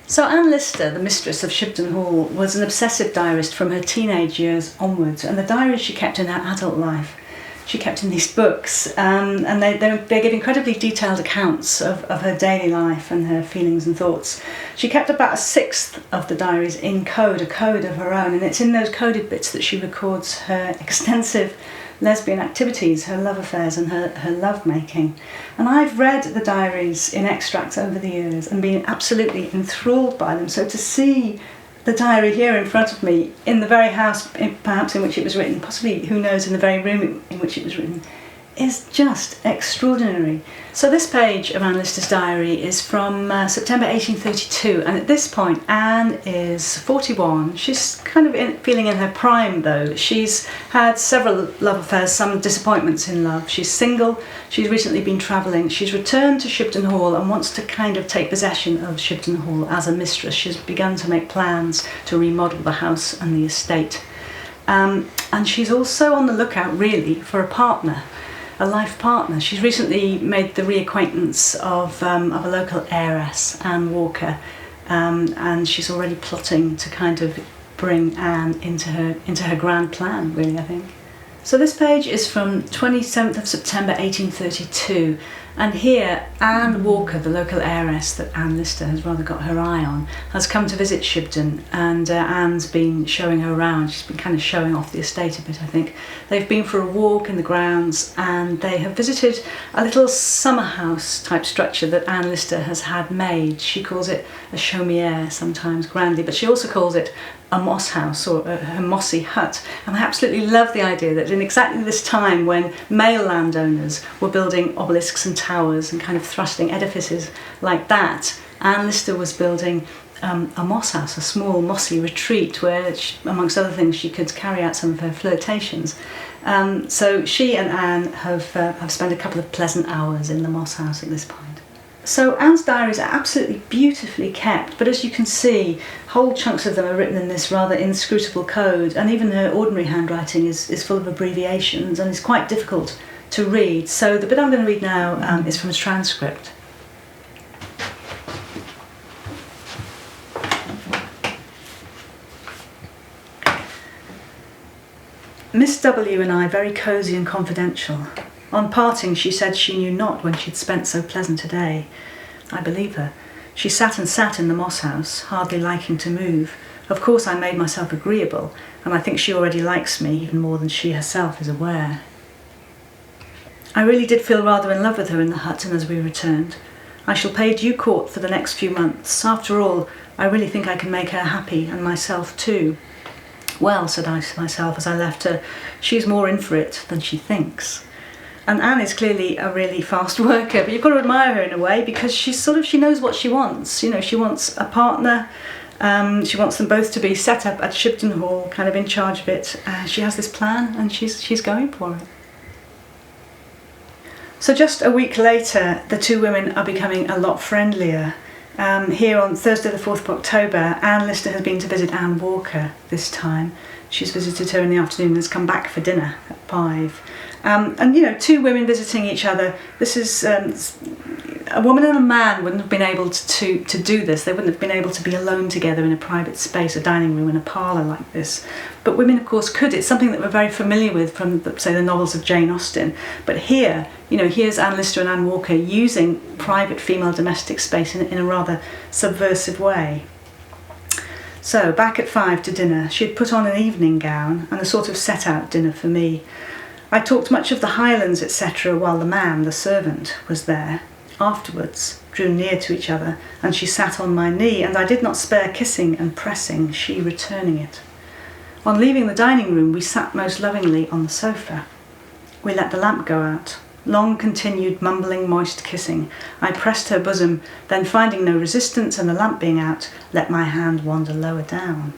So Anne Lister, the mistress of Shibden Hall, was an obsessive diarist from her teenage years onwards, and the diaries she kept in her adult life, she kept in these books, and they give incredibly detailed accounts of her daily life and her feelings and thoughts. She kept about a sixth of the diaries in code, a code of her own, and it's in those coded bits that she records her extensive lesbian activities, her love affairs and her love making. And I've read the diaries in extracts over the years and been absolutely enthralled by them. So to see the diary here in front of me, in the very house perhaps in which it was written, possibly, who knows, in the very room in which it was written, is just extraordinary. So this page of Anne Lister's diary is from September 1832, and at this point Anne is 41. She's kind of feeling in her prime though. She's had several love affairs, some disappointments in love. She's single, she's recently been travelling, she's returned to Shibden Hall and wants to kind of take possession of Shibden Hall as a mistress. She's begun to make plans to remodel the house and the estate. And she's also on the lookout really for a partner, a life partner. She's recently made the reacquaintance of a local heiress, Anne Walker, and she's already plotting to kind of bring Anne into her grand plan, really, I think. So this page is from 27th of September 1832, and here Anne Walker, the local heiress that Anne Lister has rather got her eye on, has come to visit Shibden, and Anne's been showing her around. She's been kind of showing off the estate a bit, I think. They've been for a walk in the grounds, and they have visited a little summer house type structure that Anne Lister has had made. She calls it a chaumière sometimes grandly, but she also calls it a moss house, or her mossy hut. And I absolutely love the idea that in exactly this time when male landowners were building obelisks and towers and kind of thrusting edifices like that, Anne Lister was building a moss house, a small mossy retreat where, amongst other things, she could carry out some of her flirtations. So she and Anne have spent a couple of pleasant hours in the moss house at this point. So Anne's diaries are absolutely beautifully kept, but as you can see, whole chunks of them are written in this rather inscrutable code, and even her ordinary handwriting is full of abbreviations and is quite difficult to read. So the bit I'm going to read now is from a transcript. Miss W and I very cosy and confidential. On parting, she said she knew not when she'd spent so pleasant a day. I believe her. She sat and sat in the moss house, hardly liking to move. Of course I made myself agreeable, and I think she already likes me even more than she herself is aware. I really did feel rather in love with her in the hut and as we returned. I shall pay due court for the next few months. After all, I really think I can make her happy, and myself too. Well, said I to myself as I left her, she's more in for it than she thinks. And Anne is clearly a really fast worker, but you've got to admire her in a way, because she knows what she wants. You know, she wants a partner. She wants them both to be set up at Shibden Hall, kind of in charge of it. She has this plan, and she's going for it. So just a week later, the two women are becoming a lot friendlier. Here on Thursday the 4th of October, Anne Lister has been to visit Anne Walker this time. She's visited her in the afternoon and has come back for dinner at 5. And you know, two women visiting each other, this is a woman and a man wouldn't have been able to do this. They wouldn't have been able to be alone together in a private space, a dining room and a parlour like this. But women, of course, could. It's something that we're very familiar with from, say, the novels of Jane Austen. But here, you know, here's Anne Lister and Anne Walker using private female domestic space in a rather subversive way. So, back at 5 to dinner. She had put on an evening gown and a sort of set-out dinner for me. I talked much of the Highlands, etc., while the man, the servant, was there. Afterwards, drew near to each other, and she sat on my knee, and I did not spare kissing and pressing, she returning it. On leaving the dining room, we sat most lovingly on the sofa. We let the lamp go out. Long continued mumbling, moist kissing. I pressed her bosom, then finding no resistance and the lamp being out, let my hand wander lower down.